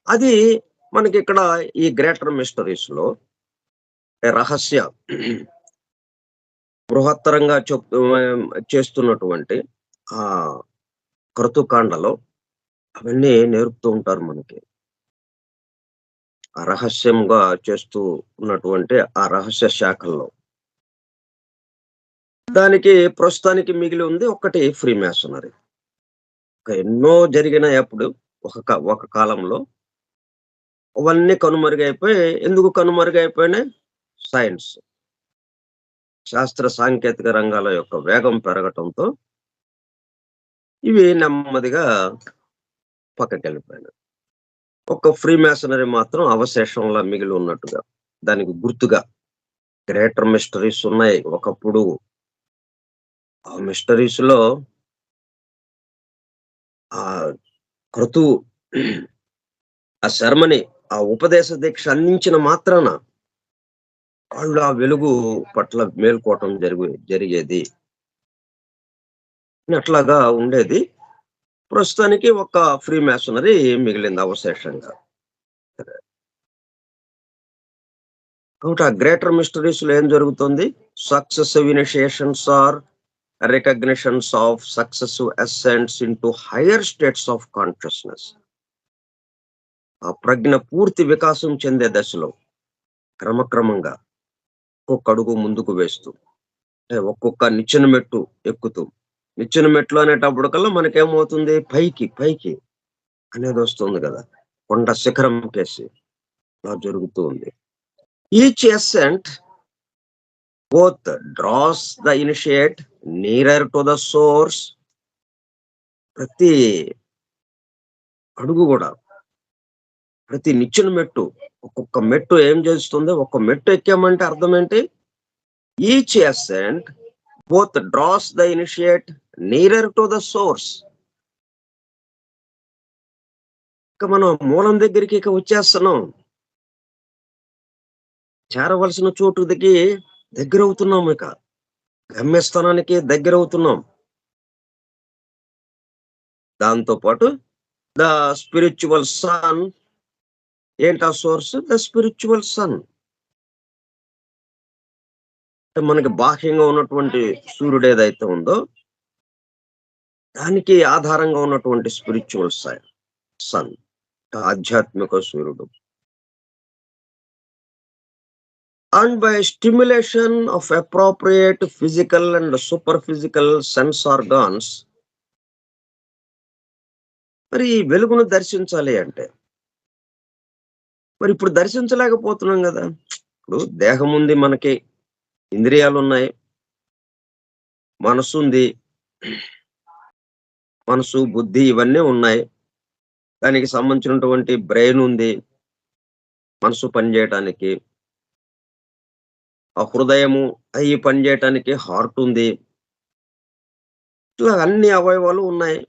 అది మనకిక్కడ ఈ గ్రేటర్ మిస్టరీస్‌లో రహస్య బృహత్తరంగా చేస్తున్నటువంటి ఆహ్, క్రతుకాండలో అవన్నీ నేర్పుతూ ఉంటారు మనకి. ఆ రహస్యంగా చేస్తూ ఉన్నటువంటి ఆ రహస్య శాఖల్లో. దానికి ప్రస్తుతానికి మిగిలి ఉంది ఒక్కటి ఫ్రీమాసనరీ. ఎన్నో జరిగినాయి అప్పుడు ఒక కాలంలో. అవన్నీ కనుమరుగైపోయి ఎందుకు కనుమరుగైపోయినాయి? సైన్స్, శాస్త్ర సాంకేతిక రంగాల యొక్క వేగం పెరగటంతో ఇవి నెమ్మదిగా పక్కకెళ్ళిపోయినాయి. ఒక్క ఫ్రీమాసనరీ మాత్రం అవశేషంలా మిగిలి ఉన్నట్టుగా, దానికి గుర్తుగా గ్రేటర్ మిస్టరీస్ ఉన్నాయి. ఒకప్పుడు ఆ మిస్టరీస్‌లో ఆహ్, క్రతువు ఆ శర్మని, ఆ ఉపదేశ దీక్ష అందించిన మాత్రాన వాళ్ళు ఆ వెలుగు పట్ల మేల్కోవటం జరిగేది. అట్లాగా ఉండేది. ప్రస్తుతానికి ఒక ఫ్రీమాసనరీ మిగిలింది అవశేషంగా. కాబట్టి ఆ గ్రేటర్ మిస్టరీస్‌లో ఏం జరుగుతుంది? Successive initiations or recognitions of successive ascents into higher states of consciousness. ఆ ప్రజ్ఞ పూర్తి వికాసం చెందే దశలో క్రమక్రమంగా ఒక్కొక్క అడుగు ముందుకు వేస్తూ, అంటే ఒక్కొక్క నిచ్చెన మెట్టు ఎక్కుతూ, నిచ్చెన మెట్లు అనేటప్పటికల్లా మనకేమవుతుంది? పైకి అనేదొస్తుంది గదా! కొండ శిఖరం కేసి అలా జరుగుతూ ఉంది. Each ascent both draws the initiate nearer to the source. ప్రతి అడుగు గూడా, ప్రతి నిచ్చెన మెట్టు, ఒక్కొక్క మెట్టు ఏం చేస్తుంది? ఒక్క మెట్టు ఎక్కామంటే అర్థమేంటి? Each ascent both draws the initiate nearer to the source. ఇక మనం మూలం దగ్గరికి ఇక వచ్చేస్తున్నాం. చేరవలసిన చోటుకి దగ్గర అవుతున్నాం. ఇక గమ్యస్థానానికి దగ్గర అవుతున్నాం. దాంతో పాటు ద స్పిరిచువల్ సన్, ఏంటా సోర్స్? The spiritual sun. మనకి బాహ్యంగా ఉన్నటువంటి సూర్యుడు ఏదైతే ఉందో దానికి ఆధారంగా ఉన్నటువంటి స్పిరిచువల్ సన్, ఆధ్యాత్మిక సూర్యుడు. And by stimulation of appropriate physical and super physical sense organs, మరి ఈ వెలుగును దర్శించాలి అంటే మరి ఇప్పుడు దర్శించలేకపోతున్నాం కదా. ఇప్పుడు దేహం ఉంది, మనకి ఇంద్రియాలు ఉన్నాయి, మనసు ఉంది, మనసు బుద్ధి ఇవన్నీ ఉన్నాయి. దానికి సంబంధించినటువంటి బ్రెయిన్ ఉంది మనసు పనిచేయటానికి, ఆ హృదయము అవి పనిచేయటానికి హార్ట్ ఉంది. ఇట్లా అన్ని అవయవాలు ఉన్నాయి.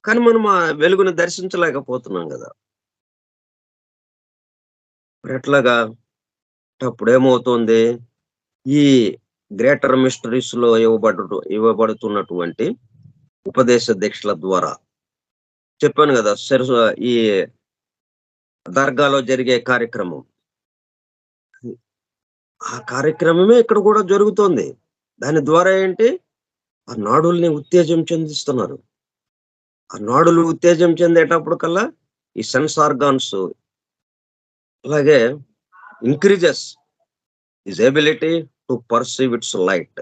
కానీ మనం ఆ వెలుగును దర్శించలేకపోతున్నాం కదా. మరి ఎట్లాగా? అప్పుడేమవుతుంది? ఈ గ్రేటర్ మిస్టరీస్ లో ఇవ్వబడుతున్నటువంటి ఉపదేశ దీక్షల ద్వారా చెప్పాను కదా, ఈ దర్గాలో జరిగే కార్యక్రమం, ఆ కార్యక్రమమే ఇక్కడ కూడా జరుగుతోంది. దాని ద్వారా ఏంటి? ఆ నాడుల్ని ఉత్తేజం చెందిస్తున్నారు. ఆ నాడులు ఉత్తేజం చెందేటప్పుడు కల్లా ఈ సెన్స్ ఆర్గాన్స్ అలాగే increases his ability to perceive its light.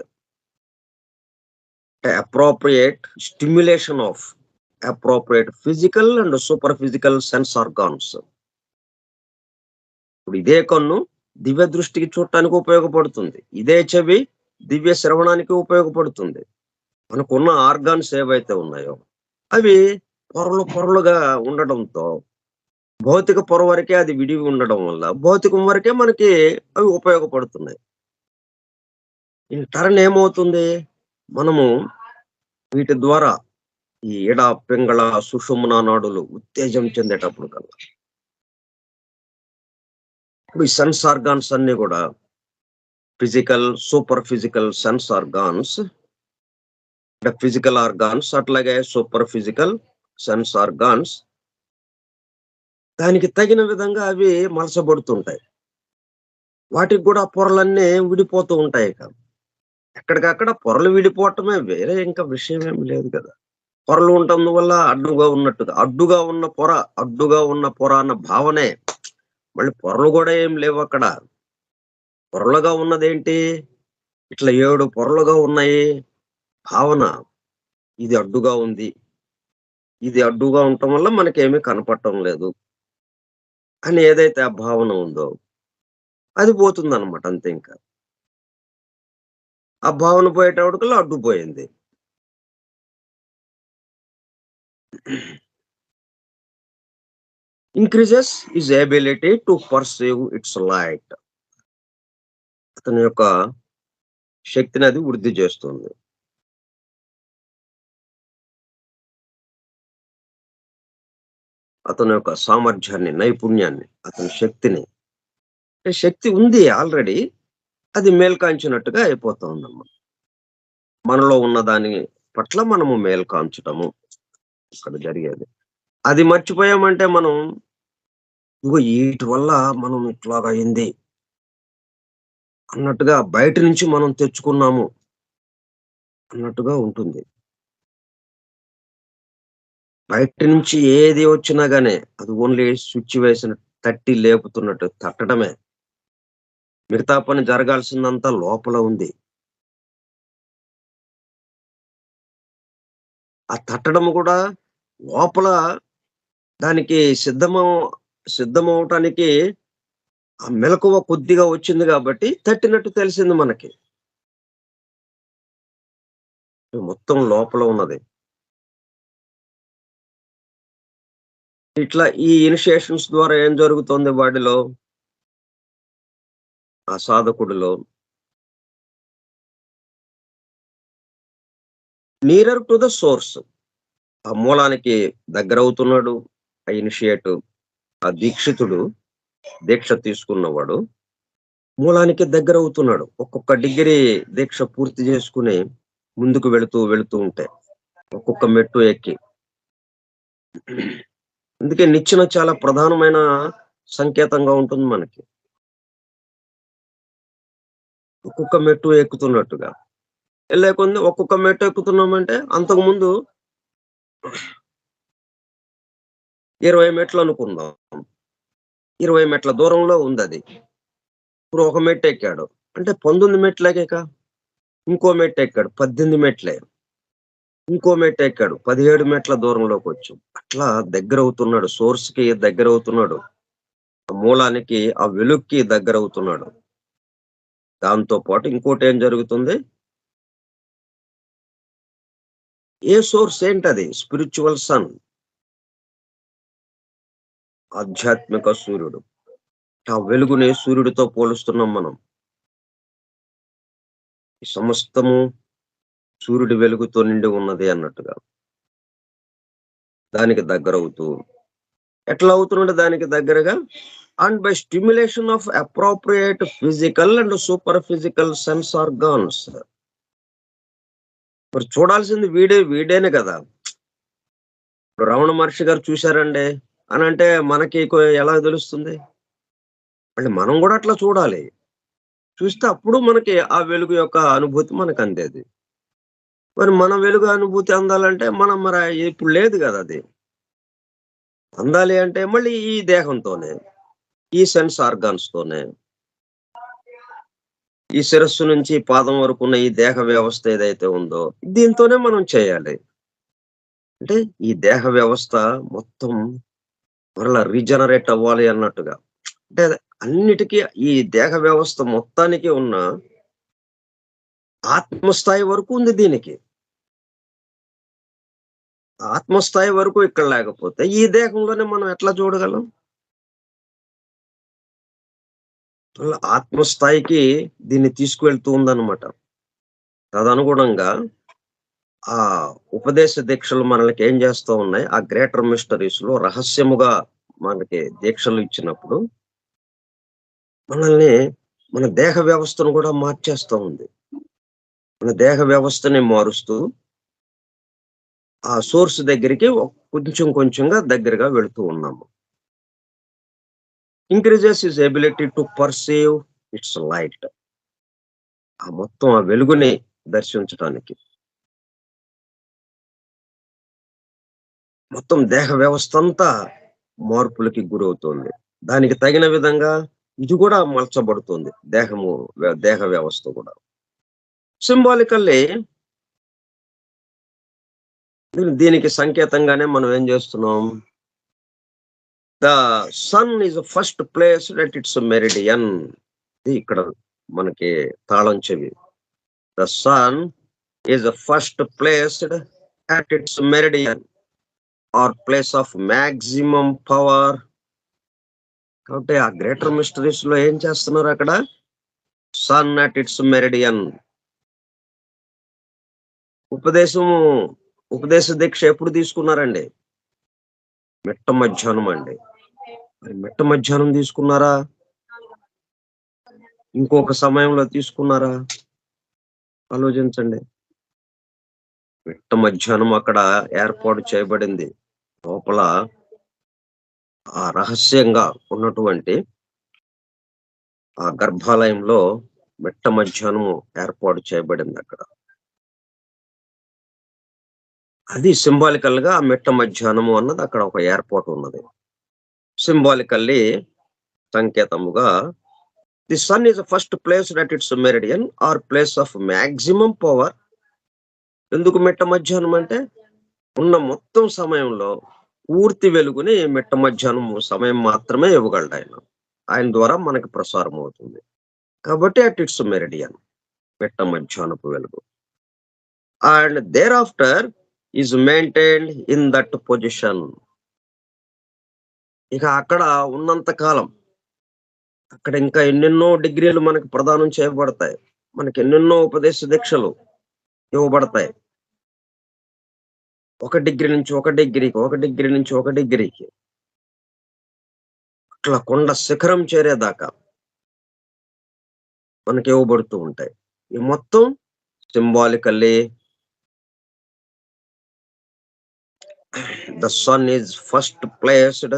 Appropriate stimulation of appropriate physical and super physical sense organs. ఇప్పుడు ఇదే కన్ను దివ్య దృష్టికి చూడటానికి ఉపయోగపడుతుంది. ఇదే చెవి దివ్య శ్రవణానికి ఉపయోగపడుతుంది. మనకున్న ఆర్గాన్స్ ఏవైతే ఉన్నాయో అవి పొరలుగా ఉండడంతో భౌతిక పొర వరకే అది విడివి ఉండడం వల్ల భౌతికం వరకే మనకి అవి ఉపయోగపడుతున్నాయి. ఇన్ టర్న్ ఏమవుతుంది? మనము వీటి ద్వారా ఈ ఎడ పింగళ సుషుమ్న నాడులు ఉత్తేజం చెందేటప్పుడు కల్లా ఇప్పుడు ఈ సెన్స్ ఆర్గాన్స్ అన్ని కూడా physical, super physical sense organs, అంటే ఫిజికల్ ఆర్గాన్స్ అట్లాగే సూపర్ ఫిజికల్ సెన్స్ ఆర్గాన్స్ దానికి తగిన విధంగా అవి మలసబడుతుంటాయి. వాటికి కూడా పొరలన్నీ విడిపోతూ ఉంటాయి. ఎక్కడికక్కడ పొరలు విడిపోవటమే, వేరే ఇంకా విషయం ఏమి లేదు కదా. పొరలు ఉండటం వల్ల అడ్డుగా ఉన్న పొర అన్న భావనే. మళ్ళీ పొరలు కూడా ఏం లేవు అక్కడ. పొరలుగా ఉన్నదేంటి? ఇట్లా 7 పొరలుగా ఉన్నాయి భావన. ఇది అడ్డుగా ఉంది, ఇది అడ్డుగా ఉండటం వల్ల మనకేమీ కనపడటం లేదు అని ఏదైతే ఆ భావన ఉందో అది పోతుందన్నమాట. అంతే. ఇంకా ఆ భావన పోయేటప్పటికల్లా అడ్డుపోయింది. Increases his ability to perceive its light. అతని యొక్క శక్తిని అది వృద్ధి చేస్తుంది. అతని యొక్క సామర్థ్యాన్ని, నైపుణ్యాన్ని, అతని శక్తిని. శక్తి ఉంది ఆల్రెడీ, అది మేల్కాంచినట్టుగా అయిపోతా ఉందన్నమాట. మనలో ఉన్న దాని పట్ల మనము మేల్కాంచటము ఇక్కడ జరిగేది. అది మర్చిపోయామంటే మనం వీటి వల్ల మనం ఇట్లాగా అయింది అన్నట్టుగా బయట నుంచి మనం తెచ్చుకున్నాము అన్నట్టుగా ఉంటుంది. బయట నుంచి ఏది వచ్చినా గానీ అది ఓన్లీ స్విచ్ వేసిన తట్టి లేపుతున్నట్టు తట్టడమే. మిగతా పని జరగాల్సిందంతా లోపల ఉంది. ఆ తట్టడం కూడా లోపల దానికి సిద్ధమవటానికి ఆ మెలకువ కొద్దిగా వచ్చింది కాబట్టి తట్టినట్టు తెలిసింది మనకి. మొత్తం లోపల ఉన్నది. ఇట్లా ఈ ఇనిషియేషన్స్ ద్వారా ఏం జరుగుతుంది వాడిలో, ఆ సాధకుడిలో? Nearer to the source. ఆ మూలానికి దగ్గరవుతున్నాడు. ఆ ఇనిషియేటివ్, ఆ దీక్షితుడు, దీక్ష తీసుకున్నవాడు మూలానికి దగ్గరవుతున్నాడు. ఒక్కొక్క డిగ్రీ దీక్ష పూర్తి చేసుకొని ముందుకు వెళుతూ ఉంటే, ఒక్కొక్క మెట్టు ఎక్కి. అందుకే నిచ్చెన చాలా ప్రధానమైన సంకేతంగా ఉంటుంది మనకి. ఒక్కొక్క మెట్టు ఎక్కుతున్నట్టుగా. ఎళ్ళే కొద్దీ ఒక్కొక్క మెట్టు ఎక్కుతున్నామంటే అంతకుముందు 20 మెట్లనుకుందాం. 20 మెట్ల దూరంలో ఉందది. ఇప్పుడు ఒక మెట్టెక్కాడు. అంటే 19 మెట్లెగాక. ఇంకో మెట్టెక్కాడు. 18 మెట్లే. ఇంకో మెట్టెక్కాడు. 17 మెట్ల దూరంలోకొచ్చాం. అట్లా దగ్గరవుతున్నాడు. సోర్స్‌కి దగ్గరవుతున్నాడు. ఆ మూలానికి, ఆ వెలుక్కి దగ్గరవుతున్నాడు. దాంతో పాటు ఇంకోటేం జరుగుతుంది? ఏ సోర్స్ ఏంటది? Spiritual sun. ఆధ్యాత్మిక సూర్యుడు. ఆ వెలుగుని సూర్యుడితో పోలుస్తున్నాం మనం. ఈ సమస్తము సూర్యుడి వెలుగుతో నిండి ఉన్నది అన్నట్టుగా. దానికి దగ్గరవుతూ ఎట్లా అవుతున్నాడు దానికి దగ్గరగా? And by stimulation of appropriate physical and super physical sense organs. మరి చూడాల్సింది వీడేనే కదా! ఇప్పుడు రమణ మహర్షి గారు చూసారండి అనంటే మనకి ఎలా తెలుస్తుంది? అంటే మనం గూడా అట్లా చూడాలి. చూస్తే అప్పుడు మనకి ఆ వెలుగు యొక్క అనుభూతి మనకందేది. మరి మన వెలుగు అనుభూతి అందాలంటే మనం మరి ఇప్పుడు లేదు గదా అది. అందాలి అంటే మళ్ళీ ఈ దేహంతోనే. ఈ సెన్స్ ఆర్గాన్స్‌తోనే. ఈ శిరస్సు నుంచి పాదం వరకున్న ఈ దేహ వ్యవస్థ ఏదైతే ఉందో, దీంతోనే మనం చేయాలి. అంటే ఈ దేహ వ్యవస్థ మొత్తం మరలా రీజనరేట్ అవ్వాలి అన్నట్టుగా. అంటే అన్నిటికి ఈ దేహ వ్యవస్థ మొత్తానికి ఉన్న ఆత్మస్థాయి వరకు ఉంది దీనికి. ఆత్మస్థాయి వరకు ఇక్కడ లేకపోతే ఈ దేహంలోనే మనం ఎట్లా చూడగలం? అలా ఆత్మస్థాయికి దీన్ని తీసుకువెళ్తూ ఉందన్నమాట. తదనుగుణంగా ఆ ఉపదేశ దీక్షలు మనలకి ఏం చేస్తా ఉన్నాయి, ఆ గ్రేటర్ మిస్టరీస్‌లో రహస్యముగా మనకి దీక్షలు ఇచ్చినప్పుడు, మనల్ని మన దేహ వ్యవస్థను గూడా మార్చేస్తా ఉంది. మన దేహ వ్యవస్థని మారుస్తూ, ఆ సోర్స్ దగ్గరికి కొంచెం కొంచెంగా దగ్గరగా వెళుతూ ఉన్నాము. Increases his ability to perceive its light. ఆ మొత్తం ఆ వెలుగుని దర్శించటానికి. మొత్తం దేహ వ్యవస్థంతా మార్పులకి గురవుతోంది. దానికి తగిన విధంగా ఇది గూడా మలచబడుతుంది. దేహ వ్యవస్థ గూడా. సింబాలికల్లీ దీనికి సంకేతంగానే మనం ఏం జేస్తున్నాం? The sun is the first placed at its meridian. ఇది ఇక్కడ మనకి తాళం చెవి. The sun is the first placed at its meridian or place of maximum power. కాబట్టి ఆ గ్రేటర్ మిస్టరీస్‌లో ఏం చేస్తున్నారక్కడ? Sun at its meridian. ఉపదేశము ఉపదేశ దీక్ష ఎప్పుడు తీసుకున్నారండి? మిట్ట మధ్యాహ్నం అండి. మరి మిట్ట మధ్యాహ్నం తీసుకున్నారా? ఇంకొక సమయంలో తీసుకున్నారా? ఆలోచించండి. మిట్ట మధ్యాహ్నం అక్కడ ఏర్పాటు చేయబడింది. లోపల ఆ రహస్యంగా ఉన్నటువంటి ఆ గర్భాలయంలో మిట్ట మధ్యాహ్నము ఏర్పాటు చేయబడిందక్కడ. అది సింబాలికల్‌గా ఆ మిట్ట మధ్యాహ్నము అన్నది అక్కడ ఒక ఏర్పాటు ఉన్నది. సింబాలికల్లీ సంకేతముగా the sun is the first placed at its meridian or place of maximum power. ఎందుకు మిట్ట మధ్యాహ్నం అంటే, ఉన్న మొత్తం సమయంలో పూర్తి వెలుగుని మిట్ట మధ్యాహ్నం సమయం మాత్రమే ఇవ్వగలడాయన. ఆయన ద్వారా మనకి ప్రసారం అవుతుంది. కాబట్టి అట్ ఇట్స్ మెరిడియన్. మిట్ట మధ్యాహ్నపు వెలుగు. And thereafter is maintained in that position. ఇక అక్కడ ఉన్నంత కాలం, అక్కడ ఇంకా ఎన్నెన్నో డిగ్రీలు మనకు ప్రదానం చేయబడతాయి. మనకెన్నెన్నో ఉపదేశ దీక్షలు ఇవ్వబడతాయి. ఒక డిగ్రీ నుంచి ఒక డిగ్రీకి, ఒక డిగ్రీ నుంచి ఒక డిగ్రీకి అట్లా కొండ శిఖరం చేరేదాకా మనకివ్వబడుతూ ఉంటాయి. ఈ మొత్తం symbolically the sun is first placed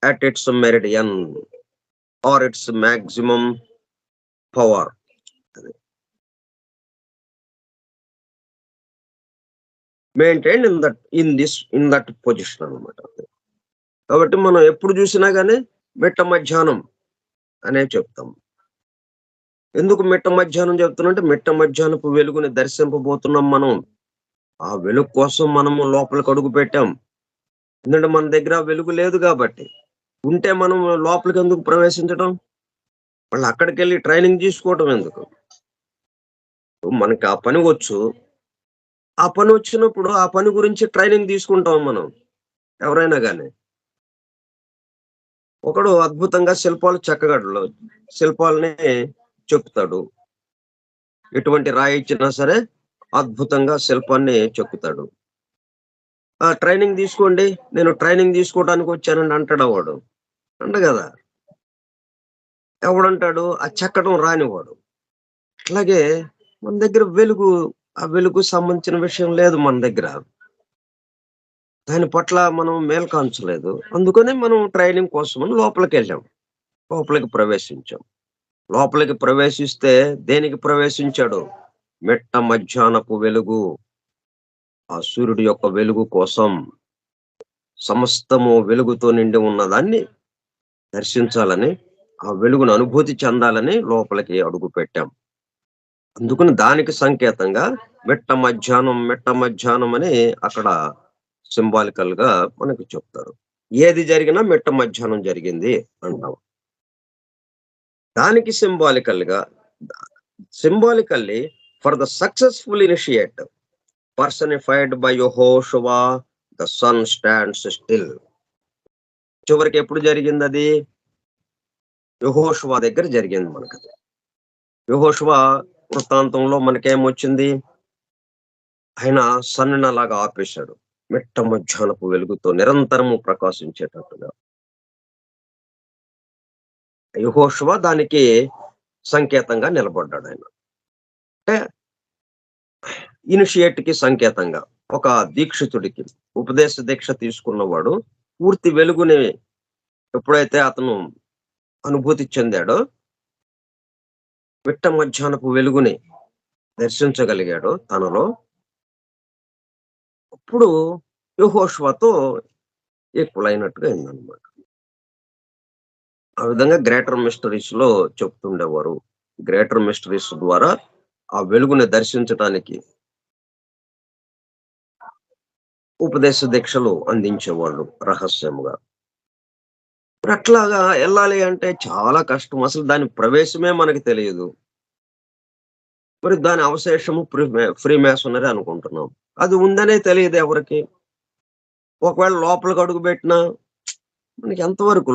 at its meridian or its maximum power. Maintain in that position అనమాట. కాబట్టి మనం ఎప్పుడు చూసినా గానీ మిట్ట మధ్యాహ్నం అనే చెప్తాం. ఎందుకు మిట్ట మధ్యాహ్నం చెప్తున్నంటే మిట్ట మధ్యాహ్నపు వెలుగుని దర్శింపబోతున్నాం మనం. ఆ వెలుగు కోసం మనము లోపలికి అడుగు పెట్టాం. ఎందుకంటే మన దగ్గర వెలుగు లేదు కాబట్టి. ఉంటే మనం లోపలికి ఎందుకు ప్రవేశించడం? మళ్ళీ అక్కడికెళ్ళి ట్రైనింగ్ తీసుకోవటం ఎందుకు? మనకి ఆ పని వచ్చు. ఆ పని వచ్చినప్పుడు ఆ పని గురించి ట్రైనింగ్ తీసుకుంటాం మనం ఎవరైనా గాని. ఒకడు అద్భుతంగా శిల్పాలు చెక్కగలడు. శిల్పాలని చెక్కుతాడు. ఎటువంటి రాయి ఇచ్చినా సరే అద్భుతంగా శిల్పాన్ని చెక్కుతాడు. ఆ ట్రైనింగ్ తీసుకోండి, నేను ట్రైనింగ్ తీసుకోవడానికి వచ్చానండి అంటాడా వాడు? అంట కదా. ఎవడంటాడు? ఆ చెక్కడం రానివాడు. అట్లాగే మన దగ్గర ఆ వెలుగు సంబంధించిన విషయం లేదు మన దగ్గర. దాని పట్ల మనం మేల్కాంచలేదు. అందుకని మనం ట్రైనింగ్ కోసమని లోపలికెళ్ళాం. లోపలికి ప్రవేశించాం. లోపలికి ప్రవేశిస్తే దేనికి ప్రవేశించాడు? మిట్ట మధ్యాహ్నపు వెలుగు, ఆ సూర్యుడి యొక్క వెలుగు కోసం సమస్తము వెలుగుతో నిండి ఉన్నదాన్ని దర్శించాలని, ఆ వెలుగును అనుభూతి చెందాలని లోపలికి అడుగు పెట్టాం. అందుకని దానికి సంకేతంగా మిట్ట మధ్యాహ్నం అని అక్కడ సింబాలికల్ గా మనకి చెప్తారు. ఏది జరిగినా మిట్ట మధ్యాహ్నం జరిగింది అంటాం. దానికి symbolically for the successful initiate personified by Yehoshua the sun stands still. చివరికి ఎప్పుడు జరిగింది అది? యెహోషువ దగ్గర జరిగింది మనకది. యెహోషువ వృత్తాంతంలో మనకేమొచ్చింది? ఆయన సన్నని అలాగా ఆపేశాడు. మిట్ట మధ్యాహ్నపు వెలుగుతో నిరంతరము ప్రకాశించేటట్టుగా. యెహోషువ దానికి సంకేతంగా నిలబడ్డాడు ఆయన. అంటే ఇనిషియేట్ కి సంకేతంగా, ఒక దీక్షితుడికి ఉపదేశ దీక్ష తీసుకున్నవాడు పూర్తి వెలుగుని ఎప్పుడైతే అతను అనుభూతి చెందాడో, మిట్ట మధ్యాహ్నపు వెలుగుని దర్శించగలిగాడో తనలో, అప్పుడు యెహోషువతో ఈక్వల్ అయినట్టుగా అయిందనమాట. ఆ విధంగా గ్రేటర్ మిస్టరీస్ లో చెప్తుండేవారు. గ్రేటర్ మిస్టరీస్ ద్వారా ఆ వెలుగుని దర్శించటానికి ఉపదేశ దీక్షలు అందించేవాళ్ళు రహస్యముగా. మరి అట్లాగా వెళ్ళాలి అంటే చాలా కష్టం. అసలు దాని ప్రవేశమే మనకి తెలియదు. మరి దాని అవశేషము ఫ్రీ మేసనరీ అనుకుంటున్నాం. అది ఉందనే తెలియదు ఎవరికి. ఒకవేళ లోపలికి అడుగు పెట్టినా మనకి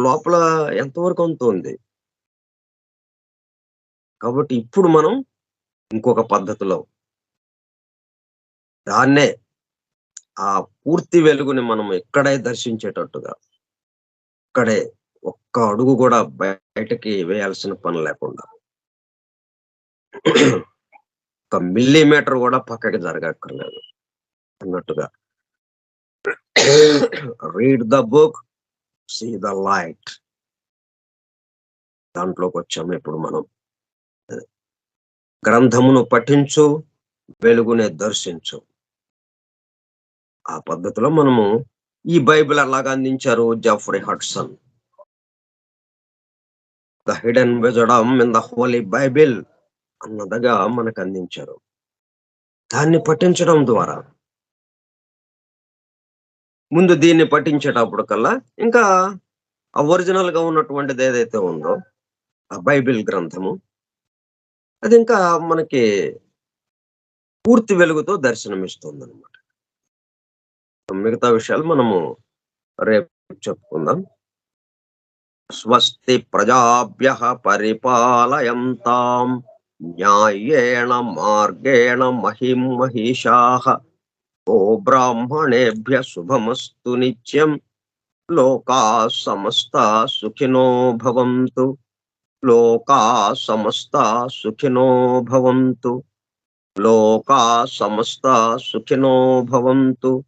లోపల ఎంతవరకు అంతుంది. కాబట్టి ఇప్పుడు మనం ఇంకొక పద్ధతిలో దాన్నే, ఆ పూర్తి వెలుగుని మనం ఇక్కడే దర్శించేటట్టుగా, ఇక్కడే ఒక్క అడుగు కూడా బయటకి వేయాల్సిన పని లేకుండా, ఒక మిల్లీమీటర్ కూడా పక్కకి జరగక్కర్లేదు అన్నట్టుగా. Read the book, see the light. దాంట్లోకి వచ్చాము ఇప్పుడు మనం. గ్రంథమును పఠించు, వెలుగునే దర్శించు. ఆ పద్ధతిలో మనము ఈ బైబిల్ అలాగా అందించారు Jeffrey Hudson. The hidden wisdom in the holy Bible అన్నదిగా మనకు అందించారు. దాన్ని పఠించడం ద్వారా, ముందు దీన్ని పఠించేటప్పుడు కల్లా ఇంకా ఆ ఒరిజినల్ గా ఉన్నటువంటిది ఏదైతే ఉందో ఆ బైబిల్ గ్రంథము, అది ఇంకా మనకి పూర్తి వెలుగుతో దర్శనమిస్తుంది అనమాట. మిగతా విషయాలు మనము రేపు చెప్పుకుందాం. స్వస్తి ప్రజాభ్యః పరిపాలయంతాం న్యాయేణ మార్గేణ మహిం మహిషాః ఓ బ్రాహ్మణేభ్య శుభమస్తు నిత్యం. లోకా సమస్త సుఖినో భవంతు. లోకా సమస్త సుఖినో భవంతు. లోకా సమస్త సుఖినో భవంతు.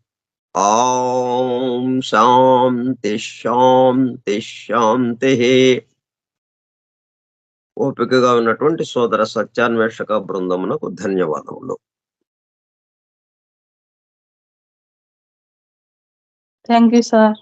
శాంతి శాంతి శాంతి. ఓపికగా ఉన్నటువంటి సోదర సత్యాన్వేషక బృందమునకు ధన్యవాదములు. Thank you sir.